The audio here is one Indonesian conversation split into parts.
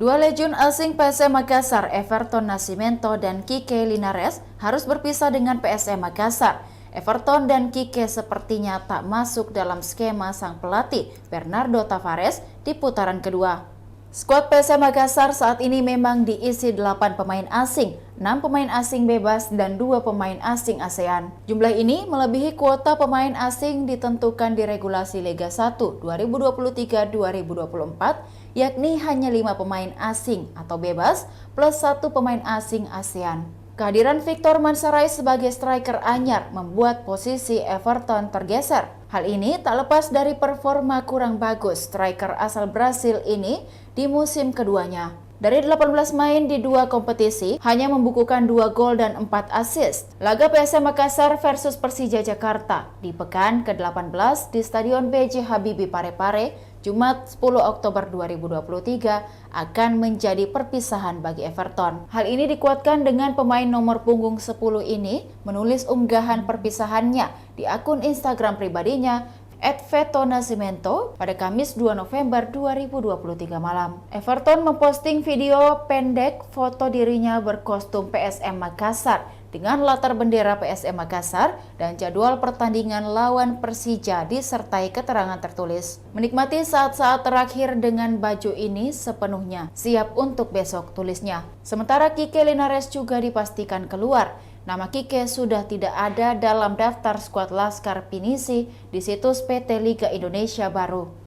Dua legion asing PSM Makassar, Everton Nascimento dan Quique Linares harus berpisah dengan PSM Makassar. Everton dan Quique sepertinya tak masuk dalam skema sang pelatih Bernardo Tavares di putaran kedua. Skuad PSM Makassar saat ini memang diisi 8 pemain asing, 6 pemain asing bebas dan 2 pemain asing ASEAN. Jumlah ini melebihi kuota pemain asing ditentukan di regulasi Liga 1 2023-2024, yakni hanya 5 pemain asing atau bebas plus 1 pemain asing ASEAN. Kehadiran Victor Mansaray sebagai striker anyar membuat posisi Everton tergeser. Hal ini tak lepas dari performa kurang bagus striker asal Brasil ini di musim keduanya. Dari 18 main di 2 kompetisi, hanya membukukan 2 gol dan 4 assist. Laga PSM Makassar versus Persija Jakarta di pekan ke-18 di Stadion B.J. Habibie Parepare, Jumat 10 Oktober 2023 akan menjadi perpisahan bagi Everton. Hal ini dikuatkan dengan pemain nomor punggung 10 ini menulis unggahan perpisahannya di akun Instagram pribadinya @vetonascimento pada Kamis 2 November 2023 malam. Everton memposting video pendek foto dirinya berkostum PSM Makassar dengan latar bendera PSM Makassar dan jadwal pertandingan lawan Persija disertai keterangan tertulis. Menikmati saat-saat terakhir dengan baju ini sepenuhnya, siap untuk besok, tulisnya. Sementara Quique Linares juga dipastikan keluar. Nama Quique sudah tidak ada dalam daftar skuad Laskar Pinisi di situs PT Liga Indonesia Baru.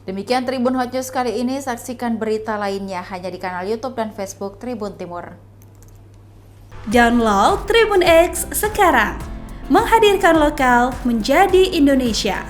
Demikian Tribun Hot News kali ini, saksikan berita lainnya hanya di kanal YouTube dan Facebook Tribun Timur. Download Tribun X sekarang, menghadirkan lokal menjadi Indonesia.